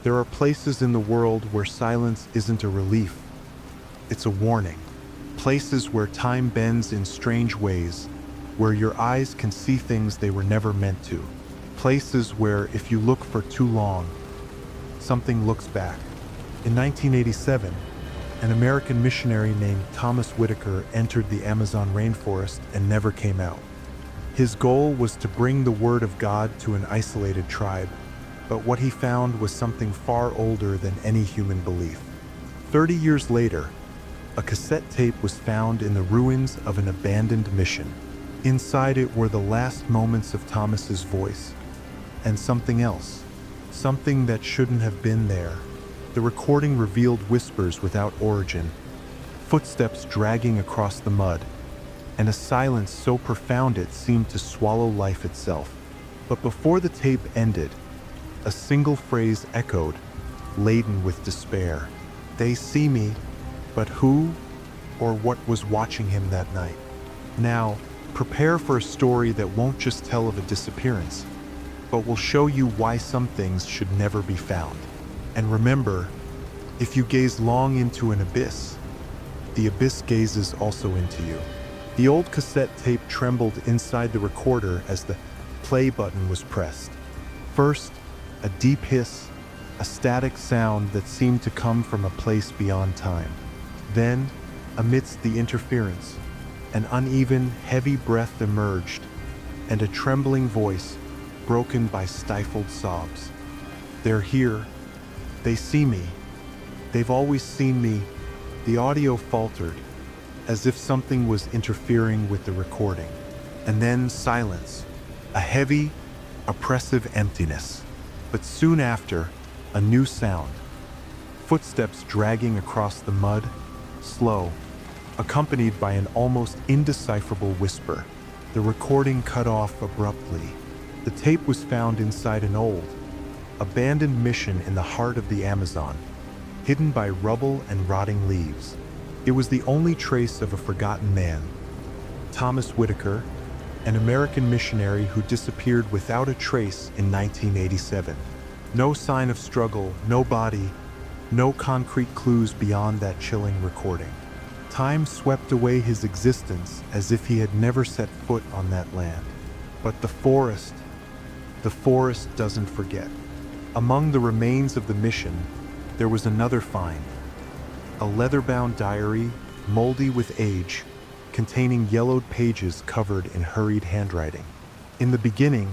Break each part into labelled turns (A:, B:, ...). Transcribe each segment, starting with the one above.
A: There are places in the world where silence isn't a relief, it's a warning. Places where time bends in strange ways, where your eyes can see things they were never meant to. Places where, if you look for too long, something looks back. In 1987, an American missionary named Thomas Whitaker entered the Amazon rainforest and never came out. His goal was to bring the word of God to an isolated tribe, but what he found was something far older than any human belief. 30 years later, a cassette tape was found in the ruins of an abandoned mission. Inside it were the last moments of Thomas's voice, and something else, something that shouldn't have been there. The recording revealed whispers without origin, footsteps dragging across the mud, and a silence so profound it seemed to swallow life itself. But before the tape ended, a single phrase echoed, laden with despair. "They see me, but who or what was watching him that night?" Now, prepare for a story that won't just tell of a disappearance, but will show you why some things should never be found. And remember, if you gaze long into an abyss, the abyss gazes also into you. The old cassette tape trembled inside the recorder as the play button was pressed. First, a deep hiss, a static sound that seemed to come from a place beyond time. Then, amidst the interference, an uneven, heavy breath emerged, and a trembling voice, broken by stifled sobs. "They're here. They see me. They've always seen me." The audio faltered, as if something was interfering with the recording. And then silence, a heavy, oppressive emptiness. But soon after, a new sound. Footsteps dragging across the mud, slow, accompanied by an almost indecipherable whisper. The recording cut off abruptly. The tape was found inside an old, abandoned mission in the heart of the Amazon, hidden by rubble and rotting leaves. It was the only trace of a forgotten man, Thomas Whitaker, an American missionary who disappeared without a trace in 1987. No sign of struggle, no body, no concrete clues beyond that chilling recording. Time swept away his existence as if he had never set foot on that land. But the forest doesn't forget. Among the remains of the mission, there was another find. A leather-bound diary, moldy with age, containing yellowed pages covered in hurried handwriting. In the beginning,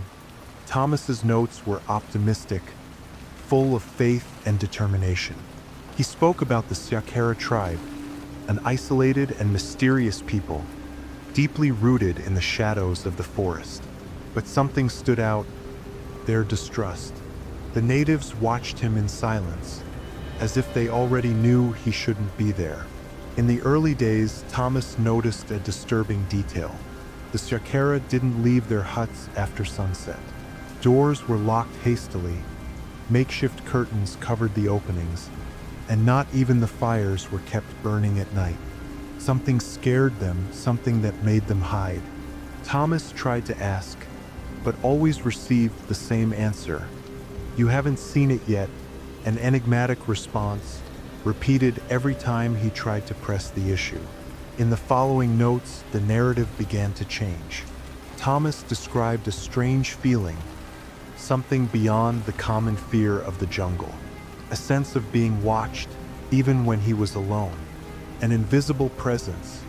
A: Thomas's notes were optimistic, full of faith and determination. He spoke about the Siakara tribe, an isolated and mysterious people, deeply rooted in the shadows of the forest. But something stood out, their distrust. The natives watched him in silence, as if they already knew he shouldn't be there. In the early days, Thomas noticed a disturbing detail. The Siakara didn't leave their huts after sunset. Doors were locked hastily, makeshift curtains covered the openings, and not even the fires were kept burning at night. Something scared them, something that made them hide. Thomas tried to ask, but always received the same answer. "You haven't seen it yet," an enigmatic response, repeated every time he tried to press the issue. In the following notes, the narrative began to change. Thomas described a strange feeling, something beyond the common fear of the jungle. A sense of being watched, even when he was alone. An invisible presence,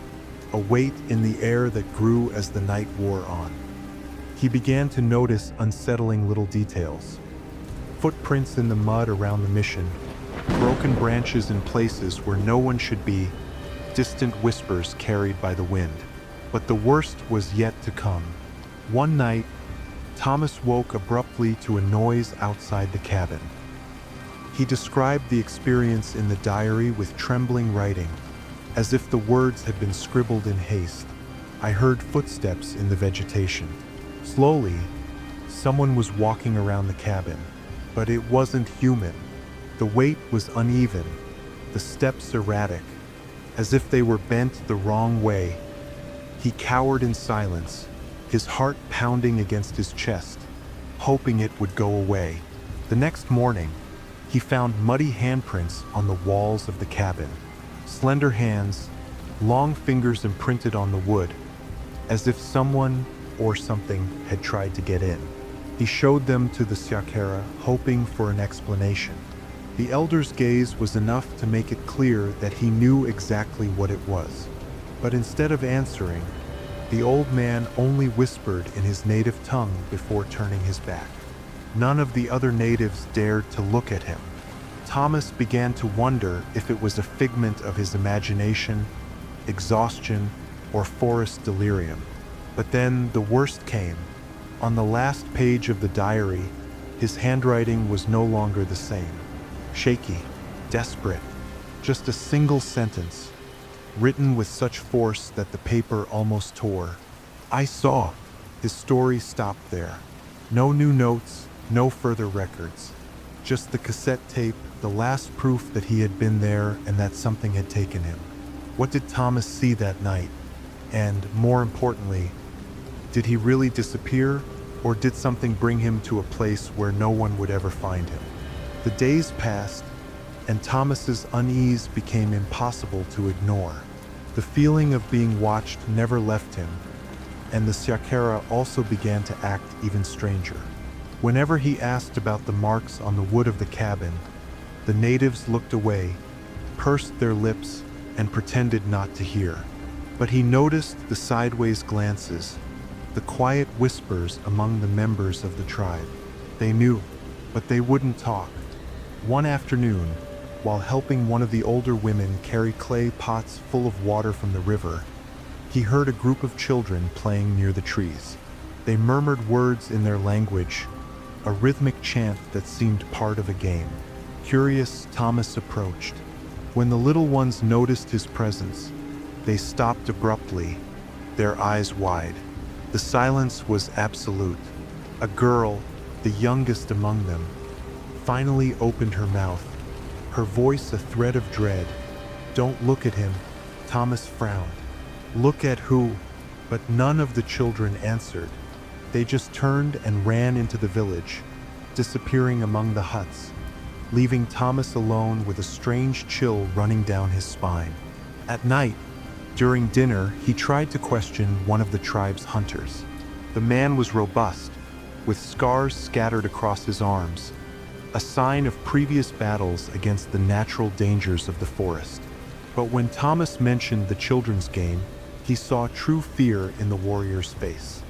A: a weight in the air that grew as the night wore on. He began to notice unsettling little details. Footprints in the mud around the mission, broken branches in places where no one should be, distant whispers carried by the wind. But the worst was yet to come. One night, Thomas woke abruptly to a noise outside the cabin. He described the experience in the diary with trembling writing, as if the words had been scribbled in haste. "I heard footsteps in the vegetation. Slowly, someone was walking around the cabin, but it wasn't human. The weight was uneven, the steps erratic, as if they were bent the wrong way." He cowered in silence, his heart pounding against his chest, hoping it would go away. The next morning, He found muddy handprints on the walls of the cabin. Slender hands, long fingers imprinted on the wood, as if someone or something had tried to get in. He showed them to the Siakera, hoping for an explanation. The elder's gaze was enough to make it clear that he knew exactly what it was. But instead of answering, the old man only whispered in his native tongue before turning his back. None of the other natives dared to look at him. Thomas began to wonder if it was a figment of his imagination, exhaustion, or forest delirium. But then the worst came. On the last page of the diary, his handwriting was no longer the same. Shaky, desperate, just a single sentence, written with such force that the paper almost tore. I saw. His story stopped there. No new notes, no further records. Just the cassette tape, the last proof that he had been there and that something had taken him. What did Thomas see that night? And, more importantly, did he really disappear, or did something bring him to a place where no one would ever find him? The days passed, and Thomas's unease became impossible to ignore. The feeling of being watched never left him, and the Siakera also began to act even stranger. Whenever he asked about the marks on the wood of the cabin, the natives looked away, pursed their lips, and pretended not to hear. But he noticed the sideways glances, the quiet whispers among the members of the tribe. They knew, but they wouldn't talk. One afternoon, while helping one of the older women carry clay pots full of water from the river, he heard a group of children playing near the trees. They murmured words in their language, a rhythmic chant that seemed part of a game. Curious, Thomas approached. When the little ones noticed his presence, they stopped abruptly, their eyes wide. The silence was absolute. A girl, the youngest among them, finally opened her mouth, her voice a thread of dread. "Don't look at him," Thomas frowned. "Look at who?" But none of the children answered. They just turned and ran into the village, disappearing among the huts, leaving Thomas alone with a strange chill running down his spine. At night, during dinner, he tried to question one of the tribe's hunters. The man was robust, with scars scattered across his arms, a sign of previous battles against the natural dangers of the forest. But when Thomas mentioned the children's game, he saw true fear in the warrior's face.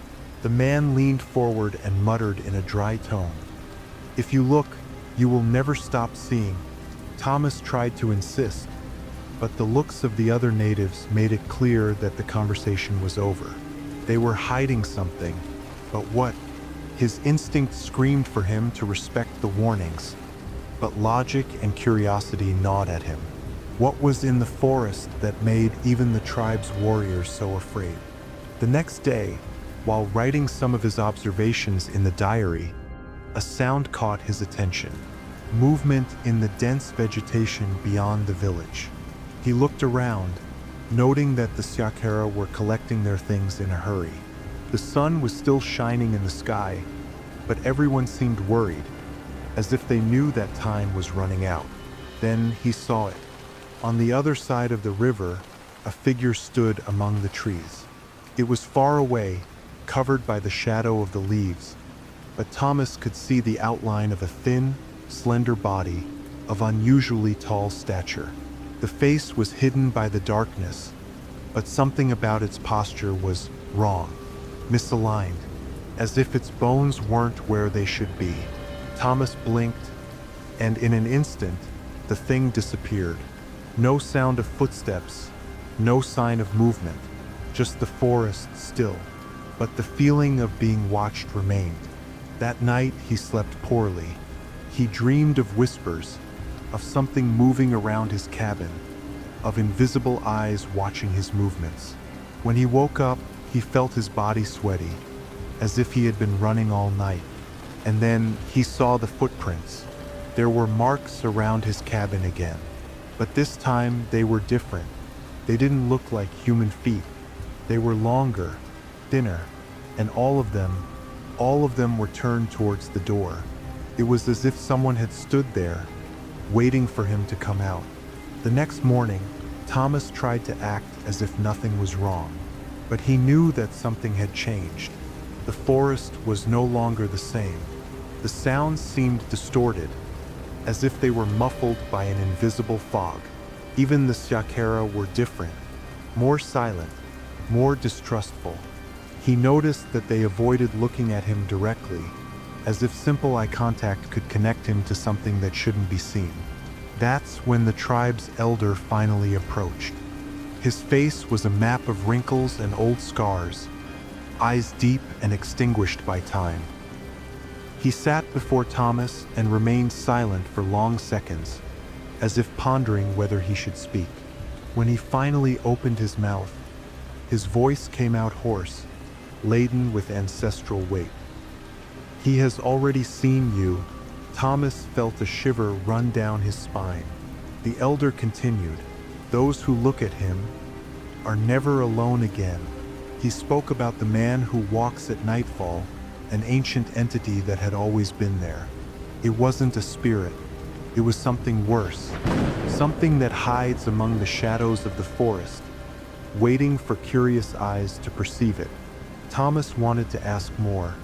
A: The man leaned forward and muttered in a dry tone, "If you look, you will never stop seeing." Thomas tried to insist, but the looks of the other natives made it clear that the conversation was over. They were hiding something, but what? His instinct screamed for him to respect the warnings, but logic and curiosity gnawed at him. What was in the forest that made even the tribe's warriors so afraid? The next day, while writing some of his observations in the diary, a sound caught his attention. Movement in the dense vegetation beyond the village. He looked around, noting that the Siakera were collecting their things in a hurry. The sun was still shining in the sky, but everyone seemed worried, as if they knew that time was running out. Then he saw it. On the other side of the river, a figure stood among the trees. It was far away, covered by the shadow of the leaves, but Thomas could see the outline of a thin, slender body of unusually tall stature. The face was hidden by the darkness, but something about its posture was wrong, misaligned, as if its bones weren't where they should be. Thomas blinked, and in an instant, the thing disappeared. No sound of footsteps, no sign of movement, just the forest still. But the feeling of being watched remained. That night he slept poorly. He dreamed of whispers, of something moving around his cabin, of invisible eyes watching his movements. When he woke up, he felt his body sweaty, as if he had been running all night. And then he saw the footprints. There were marks around his cabin again. But this time they were different. They didn't look like human feet. They were longer, thinner, and all of them were turned towards the door. It was as if someone had stood there, waiting for him to come out. The next morning, Thomas tried to act as if nothing was wrong, but he knew that something had changed. The forest was no longer the same. The sounds seemed distorted, as if they were muffled by an invisible fog. Even the Siakera were different, more silent, more distrustful. He noticed that they avoided looking at him directly, as if simple eye contact could connect him to something that shouldn't be seen. That's when the tribe's elder finally approached. His face was a map of wrinkles and old scars, eyes deep and extinguished by time. He sat before Thomas and remained silent for long seconds, as if pondering whether he should speak. When he finally opened his mouth, his voice came out hoarse, laden with ancestral weight. "He has already seen you." Thomas felt a shiver run down his spine. The elder continued, "Those who look at him are never alone again." He spoke about the man who walks at nightfall, an ancient entity that had always been there. It wasn't a spirit. It was something worse, something that hides among the shadows of the forest, waiting for curious eyes to perceive it. Thomas wanted to ask more,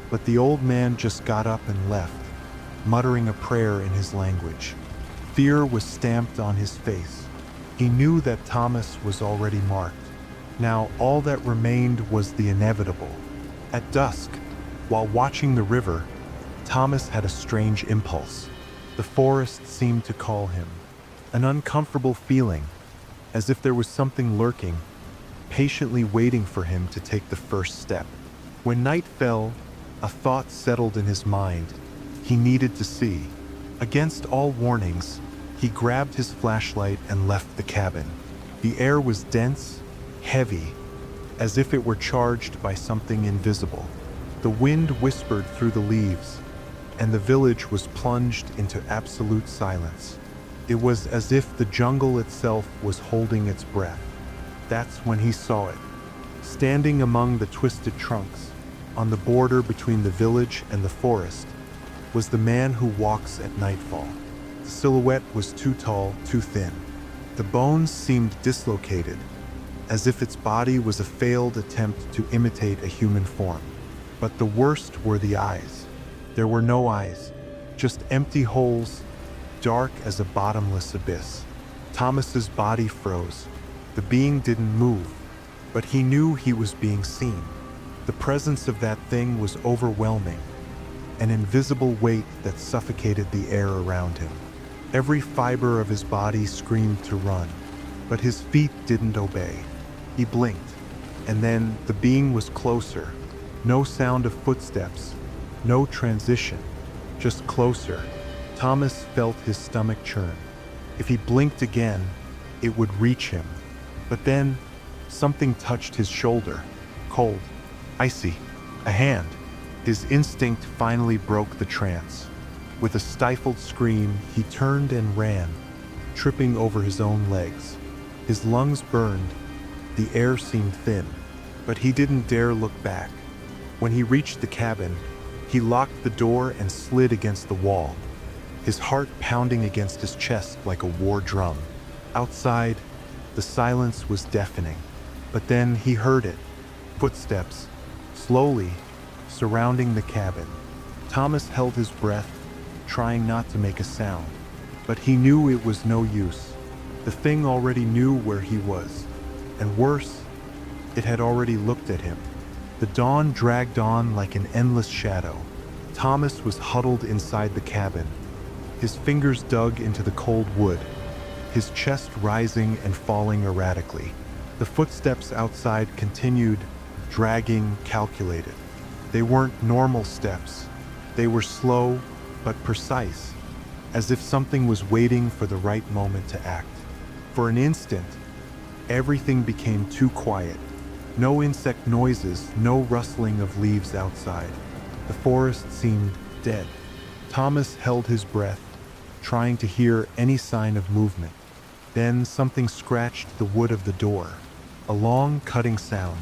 A: but the old man just got up and left, muttering a prayer in his language. Fear was stamped on his face. He knew that Thomas was already marked. Now all that remained was the inevitable. At dusk, while watching the river, Thomas had a strange impulse. The forest seemed to call him. An uncomfortable feeling, as if there was something lurking, patiently waiting for him to take the first step. When night fell, a thought settled in his mind. He needed to see. Against all warnings, he grabbed his flashlight and left the cabin. The air was dense, heavy, as if it were charged by something invisible. The wind whispered through the leaves, and the village was plunged into absolute silence. It was as if the jungle itself was holding its breath. That's when he saw it. Standing among the twisted trunks, on the border between the village and the forest, was the man who walks at nightfall. The silhouette was too tall, too thin. The bones seemed dislocated, as if its body was a failed attempt to imitate a human form. But the worst were the eyes. There were no eyes, just empty holes, dark as a bottomless abyss. Thomas's body froze. The being didn't move, but he knew he was being seen. The presence of that thing was overwhelming, an invisible weight that suffocated the air around him. Every fiber of his body screamed to run, but his feet didn't obey. He blinked, and then the being was closer. No sound of footsteps, no transition, just closer. Thomas felt his stomach churn. If he blinked again, it would reach him. But then, something touched his shoulder, cold, icy, a hand. His instinct finally broke the trance. With a stifled scream, he turned and ran, tripping over his own legs. His lungs burned, the air seemed thin, but he didn't dare look back. When he reached the cabin, he locked the door and slid against the wall, his heart pounding against his chest like a war drum. Outside, the silence was deafening, but then he heard it, footsteps, slowly, surrounding the cabin. Thomas held his breath, trying not to make a sound, but he knew it was no use. The thing already knew where he was, and worse, it had already looked at him. The dawn dragged on like an endless shadow. Thomas was huddled inside the cabin, his fingers dug into the cold wood, his chest rising and falling erratically. The footsteps outside continued, dragging, calculated. They weren't normal steps. They were slow, but precise, as if something was waiting for the right moment to act. For an instant, everything became too quiet. No insect noises, no rustling of leaves outside. The forest seemed dead. Thomas held his breath, trying to hear any sign of movement. Then something scratched the wood of the door. A long, cutting sound.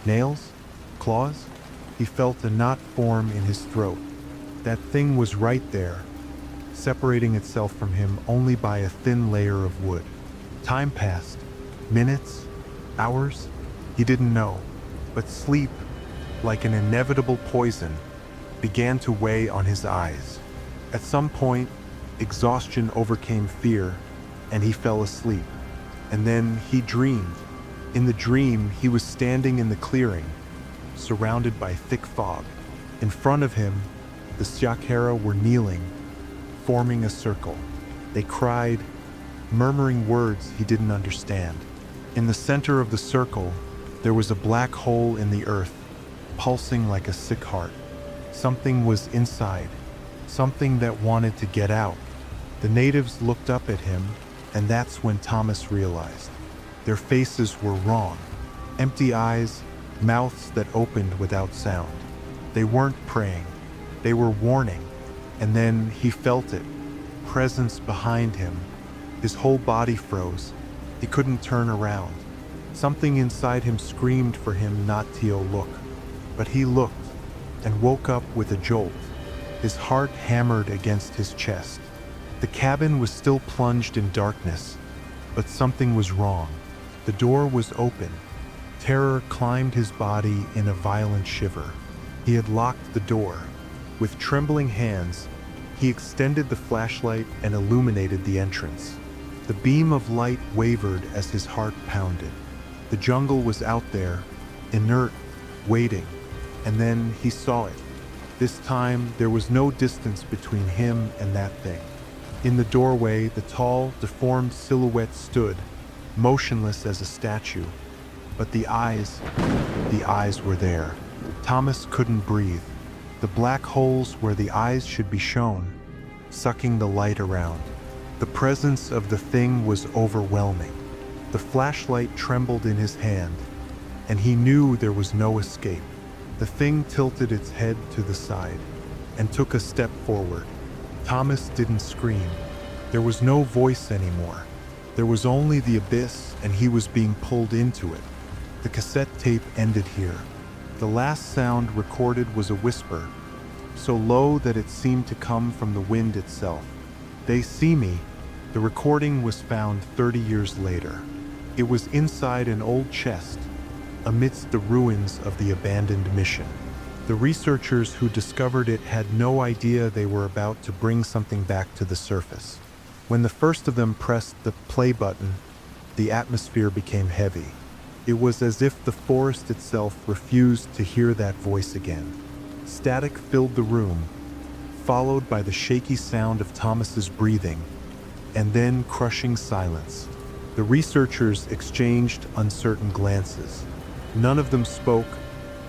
A: Nails? Claws? He felt a knot form in his throat. That thing was right there, separating itself from him only by a thin layer of wood. Time passed. Minutes? Hours? He didn't know. But sleep, like an inevitable poison, began to weigh on his eyes. At some point, exhaustion overcame fear, and he fell asleep. And then he dreamed. In the dream, he was standing in the clearing, surrounded by thick fog. In front of him, the Siakhera were kneeling, forming a circle. They cried, murmuring words he didn't understand. In the center of the circle, there was a black hole in the earth, pulsing like a sick heart. Something was inside, something that wanted to get out. The natives looked up at him, and that's when Thomas realized. Their faces were wrong. Empty eyes, mouths that opened without sound. They weren't praying. They were warning. And then he felt it. Presence behind him. His whole body froze. He couldn't turn around. Something inside him screamed for him not to look. But he looked and woke up with a jolt. His heart hammered against his chest. The cabin was still plunged in darkness, but something was wrong. The door was open. Terror climbed his body in a violent shiver. He had locked the door. With trembling hands, he extended the flashlight and illuminated the entrance. The beam of light wavered as his heart pounded. The jungle was out there, inert, waiting, and then he saw it. This time, there was no distance between him and that thing. In the doorway, the tall, deformed silhouette stood, motionless as a statue. But the eyes were there. Thomas couldn't breathe. The black holes where the eyes should be shown, sucking the light around. The presence of the thing was overwhelming. The flashlight trembled in his hand, and he knew there was no escape. The thing tilted its head to the side and took a step forward. Thomas didn't scream. There was no voice anymore. There was only the abyss, and he was being pulled into it. The cassette tape ended here. The last sound recorded was a whisper, so low that it seemed to come from the wind itself. "They see me." The recording was found 30 years later. It was inside an old chest, amidst the ruins of the abandoned mission. The researchers who discovered it had no idea they were about to bring something back to the surface. When the first of them pressed the play button, the atmosphere became heavy. It was as if the forest itself refused to hear that voice again. Static filled the room, followed by the shaky sound of Thomas's breathing, and then crushing silence. The researchers exchanged uncertain glances. None of them spoke,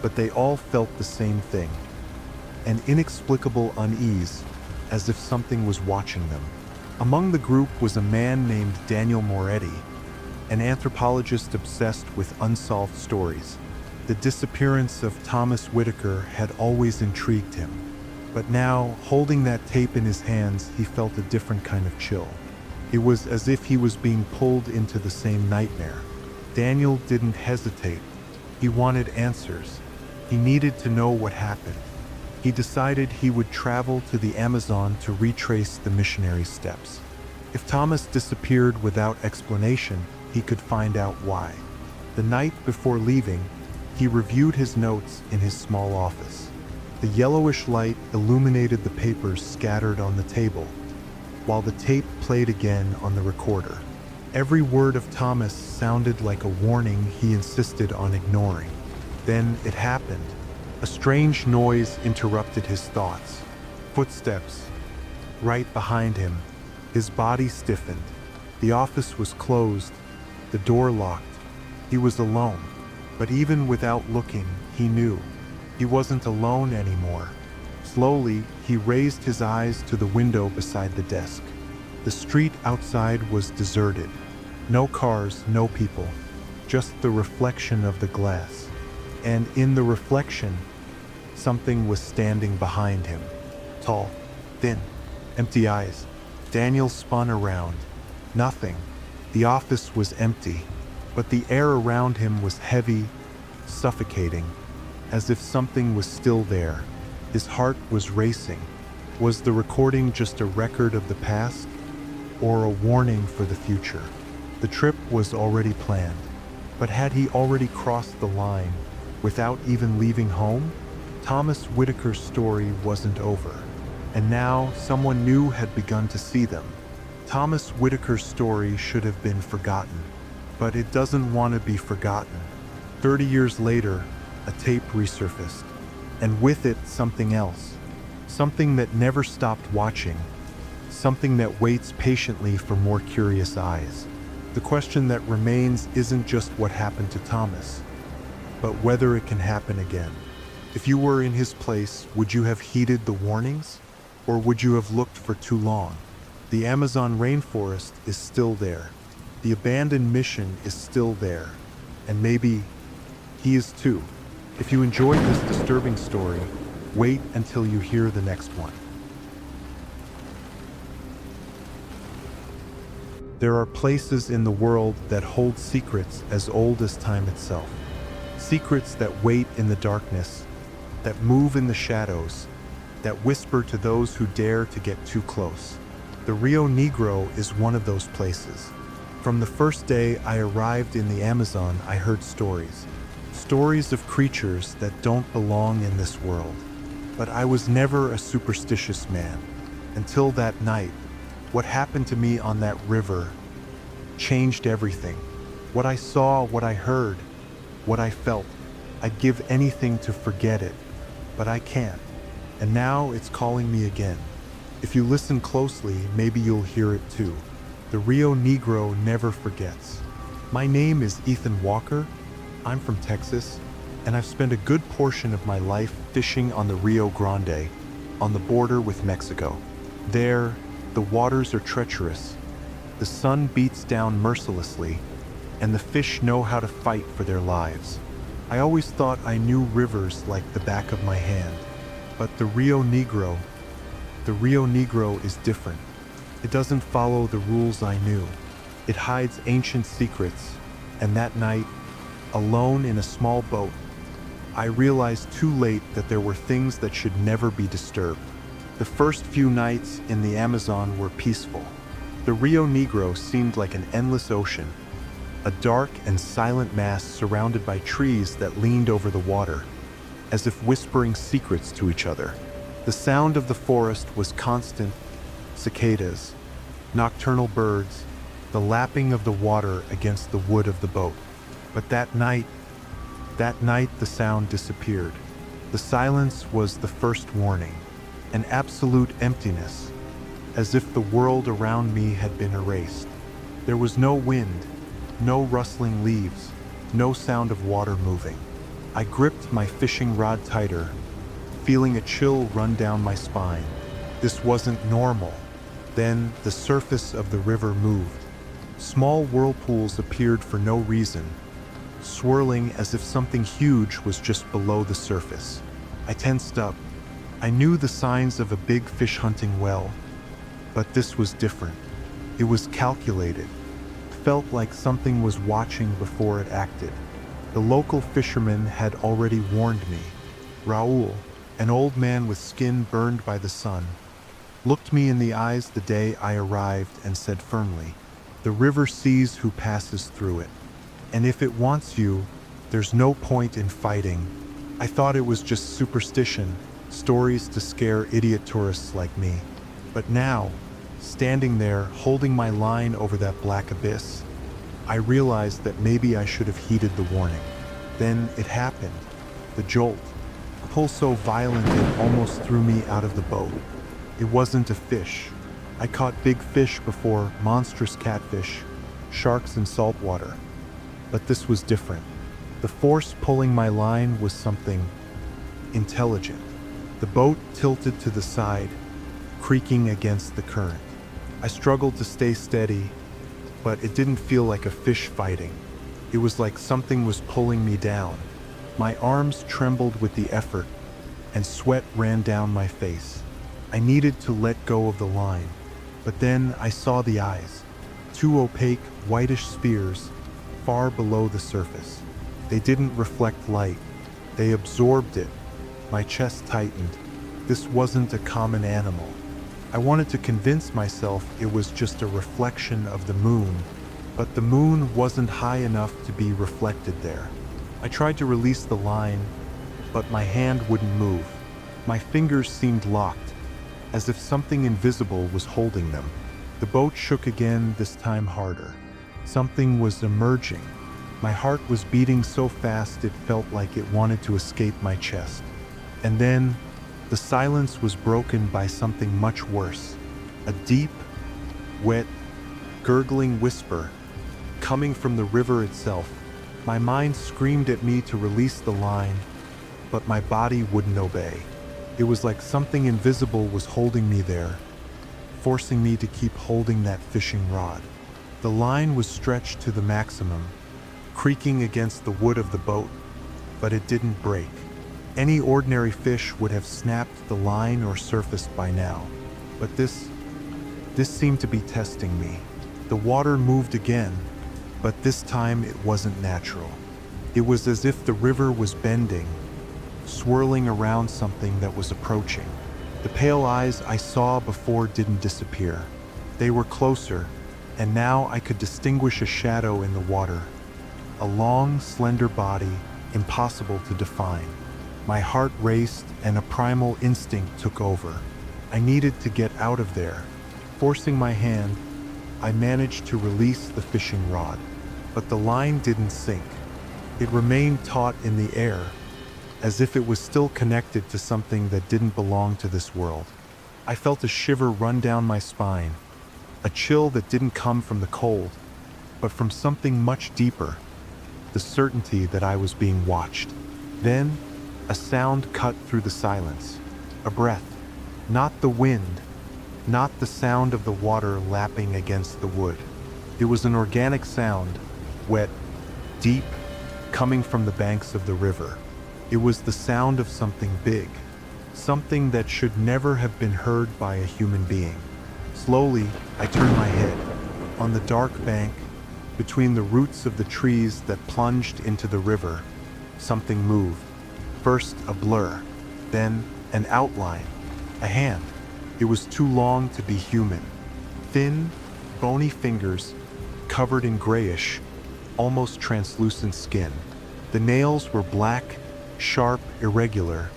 A: but they all felt the same thing. An inexplicable unease, as if something was watching them. Among the group was a man named Daniel Moretti, an anthropologist obsessed with unsolved stories. The disappearance of Thomas Whitaker had always intrigued him. But now, holding that tape in his hands, he felt a different kind of chill. It was as if he was being pulled into the same nightmare. Daniel didn't hesitate. He wanted answers. He needed to know what happened. He decided he would travel to the Amazon to retrace the missionary steps. If Thomas disappeared without explanation, he could find out why. The night before leaving, he reviewed his notes in his small office. The yellowish light illuminated the papers scattered on the table, while the tape played again on the recorder. Every word of Thomas sounded like a warning he insisted on ignoring. Then it happened. A strange noise interrupted his thoughts. Footsteps. Right behind him. His body stiffened. The office was closed, the door locked. He was alone. But even without looking, he knew. He wasn't alone anymore. Slowly, he raised his eyes to the window beside the desk. The street outside was deserted. No cars, no people. Just the reflection of the glass. And in the reflection, something was standing behind him. Tall, thin, empty eyes. Daniel spun around. Nothing. The office was empty, but the air around him was heavy, suffocating, as if something was still there. His heart was racing. Was the recording just a record of the past or a warning for the future? The trip was already planned, but had he already crossed the line without even leaving home? Thomas Whitaker's story wasn't over, and now someone new had begun to see them. Thomas Whitaker's story should have been forgotten, but it doesn't want to be forgotten. 30 years later, a tape resurfaced, and with it something else. Something that never stopped watching. Something that waits patiently for more curious eyes. The question that remains isn't just what happened to Thomas, but whether it can happen again. If you were in his place, would you have heeded the warnings? Or would you have looked for too long? The Amazon rainforest is still there. The abandoned mission is still there. And maybe he is too. If you enjoyed this disturbing story, wait until you hear the next one. There are places in the world that hold secrets as old as time itself. Secrets that wait in the darkness, that move in the shadows, that whisper to those who dare to get too close. The Rio Negro is one of those places. From the first day I arrived in the Amazon, I heard stories. Stories of creatures that don't belong in this world. But I was never a superstitious man. Until that night, what happened to me on that river changed everything. What I saw, what I heard, what I felt. I'd give anything to forget it, but I can't. And now it's calling me again. If you listen closely, maybe you'll hear it too. The Rio Negro never forgets. My name is Ethan Walker. I'm from Texas, and I've spent a good portion of my life fishing on the Rio Grande, on the border with Mexico. There, the waters are treacherous. The sun beats down mercilessly, and the fish know how to fight for their lives. I always thought I knew rivers like the back of my hand. But the Rio Negro is different. It doesn't follow the rules I knew. It hides ancient secrets, and that night, alone in a small boat, I realized too late that there were things that should never be disturbed. The first few nights in the Amazon were peaceful. The Rio Negro seemed like an endless ocean, a dark and silent mass surrounded by trees that leaned over the water, as if whispering secrets to each other. The sound of the forest was constant: cicadas, nocturnal birds, the lapping of the water against the wood of the boat. But that night the sound disappeared. The silence was the first warning, an absolute emptiness, as if the world around me had been erased. There was no wind, no rustling leaves, no sound of water moving. I gripped my fishing rod tighter, feeling a chill run down my spine. This wasn't normal. Then the surface of the river moved. Small whirlpools appeared for no reason, swirling as if something huge was just below the surface. I tensed up. I knew the signs of a big fish hunting well, but this was different. It was calculated. Felt like something was watching before it acted. The local fisherman had already warned me. Raul, an old man with skin burned by the sun, looked me in the eyes the day I arrived and said firmly, "The river sees who passes through it. And if it wants you, there's no point in fighting." I thought it was just superstition, stories to scare idiot tourists like me. But now, standing there, holding my line over that black abyss, I realized that maybe I should have heeded the warning. Then it happened. The jolt. A pull so violent it almost threw me out of the boat. It wasn't a fish. I caught big fish before, monstrous catfish, sharks in salt water. But this was different. The force pulling my line was something intelligent. The boat tilted to the side, creaking against the current. I struggled to stay steady, but it didn't feel like a fish fighting. It was like something was pulling me down. My arms trembled with the effort, and sweat ran down my face. I needed to let go of the line, but then I saw the eyes, two opaque, whitish spheres, far below the surface. They didn't reflect light. They absorbed it. My chest tightened. This wasn't a common animal. I wanted to convince myself it was just a reflection of the moon, but the moon wasn't high enough to be reflected there. I tried to release the line, but my hand wouldn't move. My fingers seemed locked, as if something invisible was holding them. The boat shook again, this time harder. Something was emerging. My heart was beating so fast it felt like it wanted to escape my chest. And then, the silence was broken by something much worse. A deep, wet, gurgling whisper coming from the river itself. My mind screamed at me to release the line, but my body wouldn't obey. It was like something invisible was holding me there, forcing me to keep holding that fishing rod. The line was stretched to the maximum, creaking against the wood of the boat, but it didn't break. Any ordinary fish would have snapped the line or surfaced by now, but this seemed to be testing me. The water moved again, but this time it wasn't natural. It was as if the river was bending, swirling around something that was approaching. The pale eyes I saw before didn't disappear. They were closer, and now I could distinguish a shadow in the water. A long, slender body, impossible to define. My heart raced and a primal instinct took over. I needed to get out of there. Forcing my hand, I managed to release the fishing rod. But the line didn't sink. It remained taut in the air, as if it was still connected to something that didn't belong to this world. I felt a shiver run down my spine, a chill that didn't come from the cold, but from something much deeper, the certainty that I was being watched. Then, a sound cut through the silence, a breath, not the wind, not the sound of the water lapping against the wood. It was an organic sound, wet, deep, coming from the banks of the river. It was the sound of something big, something that should never have been heard by a human being. Slowly, I turned my head. On the dark bank, between the roots of the trees that plunged into the river, something moved. First a blur, then an outline, a hand. It was too long to be human. Thin, bony fingers, covered in grayish, almost translucent skin. The nails were black, sharp, irregular,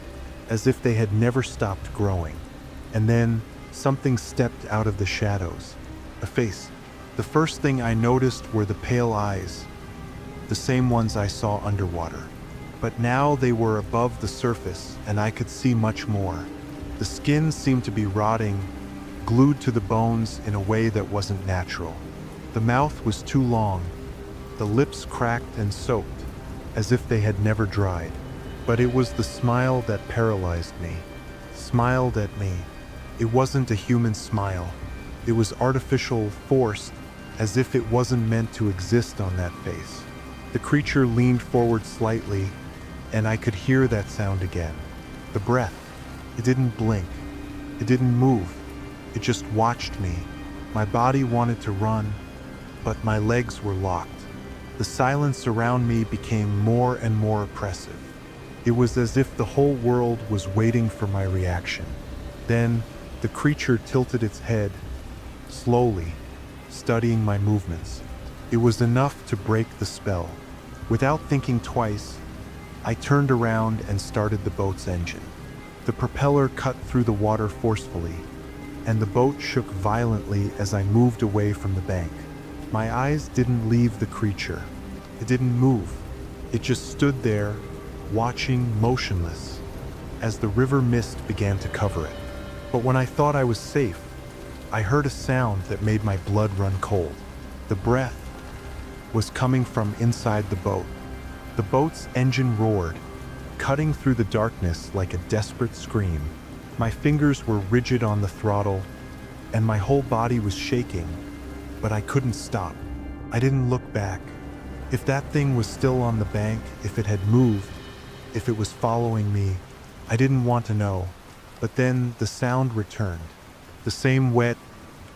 A: as if they had never stopped growing. And then something stepped out of the shadows. A face. The first thing I noticed were the pale eyes, the same ones I saw underwater. But now they were above the surface, and I could see much more. The skin seemed to be rotting, glued to the bones in a way that wasn't natural. The mouth was too long, the lips cracked and soaked, as if they had never dried. But it was the smile that paralyzed me, smiled at me. It wasn't a human smile. It was artificial, forced, as if it wasn't meant to exist on that face. The creature leaned forward slightly, and I could hear that sound again. The breath. It didn't blink. It didn't move. It just watched me. My body wanted to run, but my legs were locked. The silence around me became more and more oppressive. It was as if the whole world was waiting for my reaction. Then, the creature tilted its head, slowly, studying my movements. It was enough to break the spell. Without thinking twice, I turned around and started the boat's engine. The propeller cut through the water forcefully, and the boat shook violently as I moved away from the bank. My eyes didn't leave the creature. It didn't move. It just stood there, watching, motionless, as the river mist began to cover it. But when I thought I was safe, I heard a sound that made my blood run cold. The breath was coming from inside the boat. The boat's engine roared, cutting through the darkness like a desperate scream. My fingers were rigid on the throttle, and my whole body was shaking, but I couldn't stop. I didn't look back. If that thing was still on the bank, if it had moved, if it was following me, I didn't want to know. But then the sound returned. The same wet,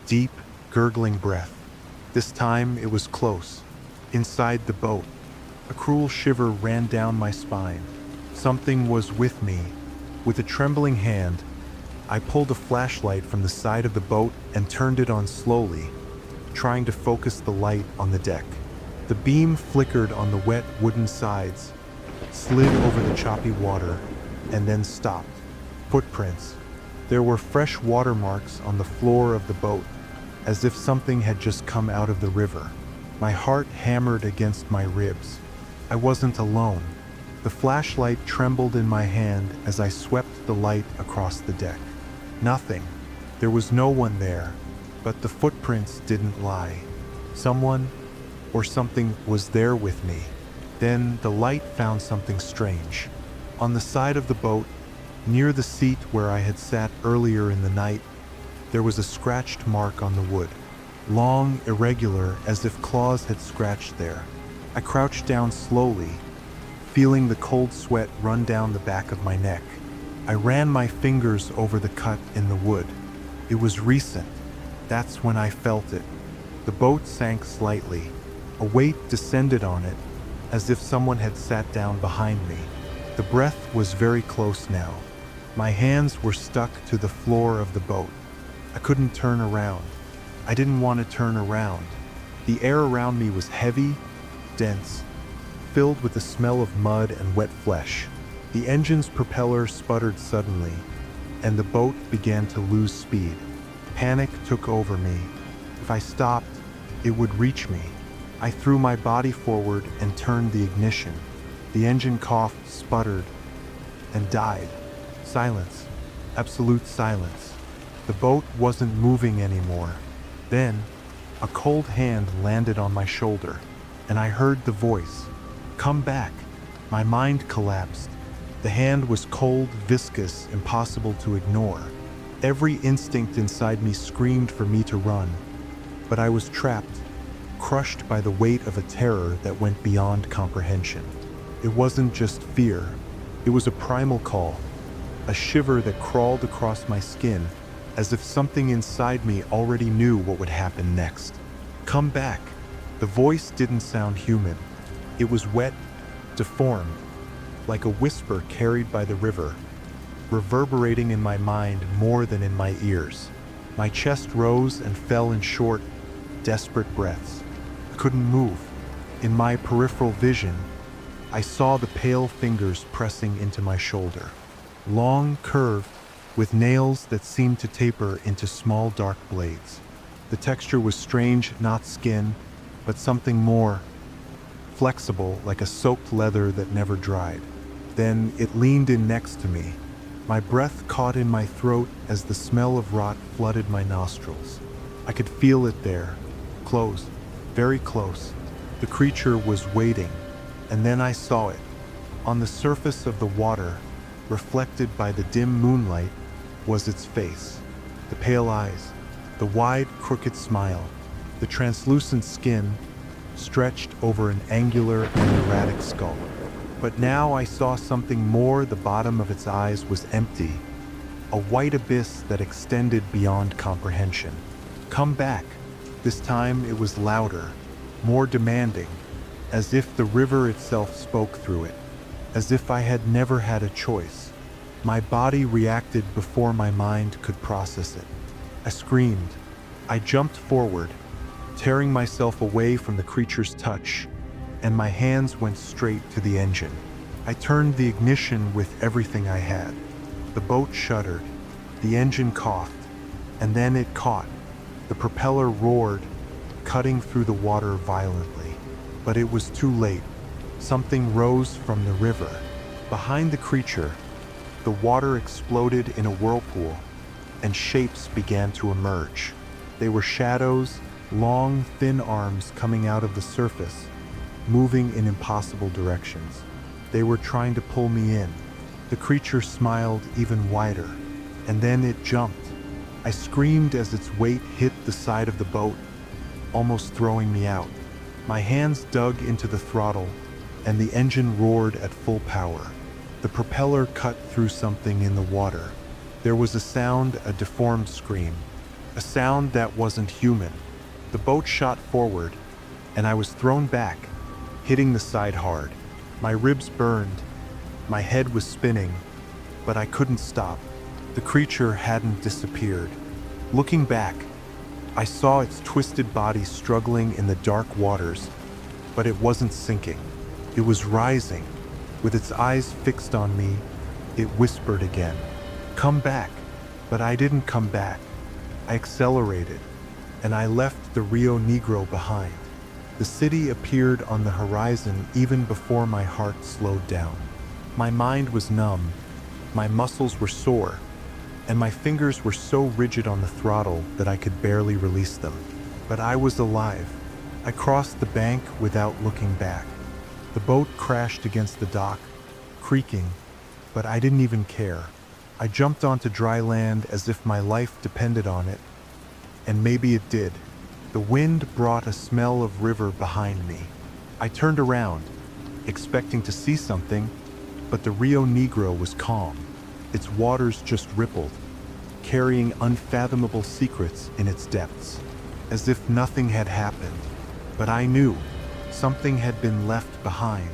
A: deep, gurgling breath. This time it was close, inside the boat. A cruel shiver ran down my spine. Something was with me. With a trembling hand, I pulled a flashlight from the side of the boat and turned it on slowly, trying to focus the light on the deck. The beam flickered on the wet wooden sides, slid over the choppy water, and then stopped. Footprints. There were fresh water marks on the floor of the boat, as if something had just come out of the river. My heart hammered against my ribs. I wasn't alone. The flashlight trembled in my hand as I swept the light across the deck. Nothing. There was no one there, but the footprints didn't lie. Someone or something was there with me. Then the light found something strange. On the side of the boat, near the seat where I had sat earlier in the night, there was a scratched mark on the wood, long, irregular, as if claws had scratched there. I crouched down slowly, feeling the cold sweat run down the back of my neck. I ran my fingers over the cut in the wood. It was recent. That's when I felt it. The boat sank slightly. A weight descended on it, as if someone had sat down behind me. The breath was very close now. My hands were stuck to the floor of the boat. I couldn't turn around. I didn't want to turn around. The air around me was heavy, dense, filled with the smell of mud and wet flesh. The engine's propeller sputtered suddenly, and the boat began to lose speed. Panic took over me. If I stopped, it would reach me. I threw my body forward and turned the ignition. The engine coughed, sputtered, and died. Silence. Absolute silence. The boat wasn't moving anymore. Then, a cold hand landed on my shoulder, and I heard the voice. "Come back." My mind collapsed. The hand was cold, viscous, impossible to ignore. Every instinct inside me screamed for me to run, but I was trapped, crushed by the weight of a terror that went beyond comprehension. It wasn't just fear. It was a primal call, a shiver that crawled across my skin, as if something inside me already knew what would happen next. "Come back." The voice didn't sound human. It was wet, deformed, like a whisper carried by the river, reverberating in my mind more than in my ears. My chest rose and fell in short, desperate breaths. I couldn't move. In my peripheral vision, I saw the pale fingers pressing into my shoulder. Long, curved, with nails that seemed to taper into small dark blades. The texture was strange, not skin, but something more, flexible, like a soaked leather that never dried. Then it leaned in next to me. My breath caught in my throat as the smell of rot flooded my nostrils. I could feel it there, close, very close. The creature was waiting, and then I saw it. On the surface of the water, reflected by the dim moonlight, was its face. The pale eyes, the wide, crooked smile, the translucent skin stretched over an angular and erratic skull. But now I saw something more. The bottom of its eyes was empty, a white abyss that extended beyond comprehension. "Come back." This time it was louder, more demanding, as if the river itself spoke through it, as if I had never had a choice. My body reacted before my mind could process it. I screamed. I jumped forward, tearing myself away from the creature's touch, and my hands went straight to the engine. I turned the ignition with everything I had. The boat shuddered, the engine coughed, and then it caught. The propeller roared, cutting through the water violently. But it was too late. Something rose from the river. Behind the creature, the water exploded in a whirlpool, and shapes began to emerge. They were shadows, long, thin arms coming out of the surface, moving in impossible directions. They were trying to pull me in. The creature smiled even wider, and then it jumped. I screamed as its weight hit the side of the boat, almost throwing me out. My hands dug into the throttle, and the engine roared at full power. The propeller cut through something in the water. There was a sound, a deformed scream, a sound that wasn't human. The boat shot forward, and I was thrown back, hitting the side hard. My ribs burned, my head was spinning, but I couldn't stop. The creature hadn't disappeared. Looking back, I saw its twisted body struggling in the dark waters, but it wasn't sinking. It was rising. With its eyes fixed on me, it whispered again, "Come back." But I didn't come back. I accelerated, and I left the Rio Negro behind. The city appeared on the horizon even before my heart slowed down. My mind was numb, my muscles were sore, and my fingers were so rigid on the throttle that I could barely release them. But I was alive. I crossed the bank without looking back. The boat crashed against the dock, creaking, but I didn't even care. I jumped onto dry land as if my life depended on it, and maybe it did. The wind brought a smell of river behind me. I turned around, expecting to see something, but the Rio Negro was calm. Its waters just rippled, carrying unfathomable secrets in its depths, as if nothing had happened. But I knew something had been left behind,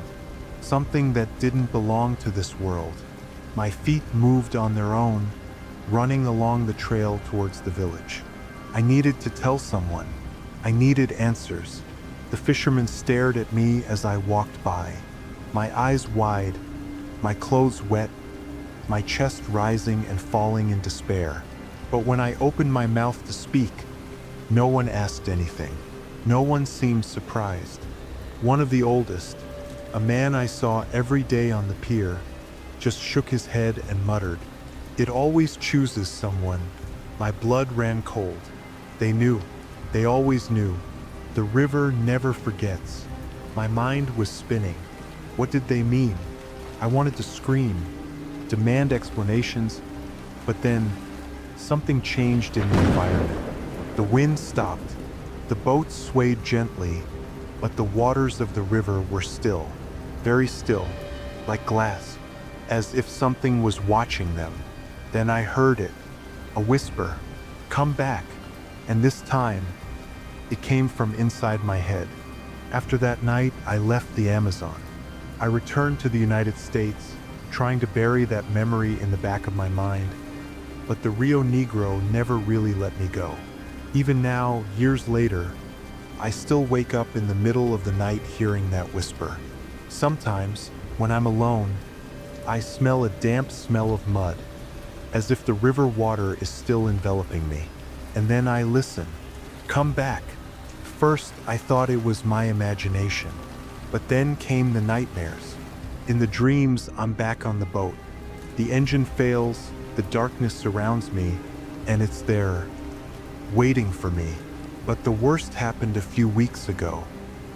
A: something that didn't belong to this world. My feet moved on their own, running along the trail towards the village. I needed to tell someone. I needed answers. The fishermen stared at me as I walked by, my eyes wide, my clothes wet, my chest rising and falling in despair. But when I opened my mouth to speak, no one asked anything. No one seemed surprised. One of the oldest, a man I saw every day on the pier, just shook his head and muttered, "It always chooses someone." My blood ran cold. They knew. They always knew. The river never forgets. My mind was spinning. What did they mean? I wanted to scream, demand explanations, but then something changed in the environment. The wind stopped. The boat swayed gently, but the waters of the river were still, very still, like glass, as if something was watching them. Then I heard it, a whisper, "Come back." And this time, it came from inside my head. After that night, I left the Amazon. I returned to the United States, trying to bury that memory in the back of my mind. But the Rio Negro never really let me go. Even now, years later, I still wake up in the middle of the night hearing that whisper. Sometimes, when I'm alone, I smell a damp smell of mud, as if the river water is still enveloping me. And then I listen. "Come back." First, I thought it was my imagination, but then came the nightmares. In the dreams, I'm back on the boat. The engine fails, the darkness surrounds me, and it's there, waiting for me. But the worst happened a few weeks ago.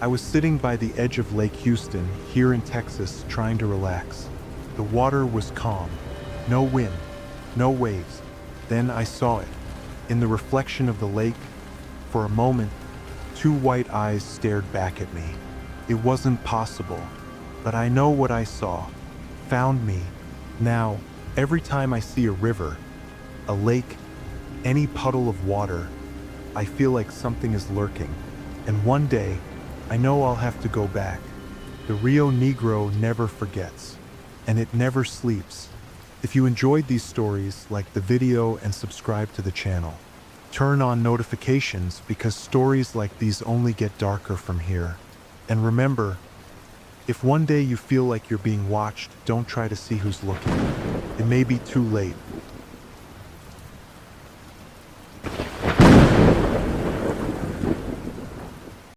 A: I was sitting by the edge of Lake Houston, here in Texas, trying to relax. The water was calm. No wind, no waves. Then I saw it. In the reflection of the lake, for a moment, two white eyes stared back at me. It wasn't possible, but I know what I saw. Found me. Now, every time I see a river, a lake, any puddle of water, I feel like something is lurking. And one day, I know I'll have to go back. The Rio Negro never forgets, and it never sleeps. If you enjoyed these stories, like the video and subscribe to the channel. Turn on notifications because stories like these only get darker from here. And remember, if one day you feel like you're being watched, don't try to see who's looking. It may be too late.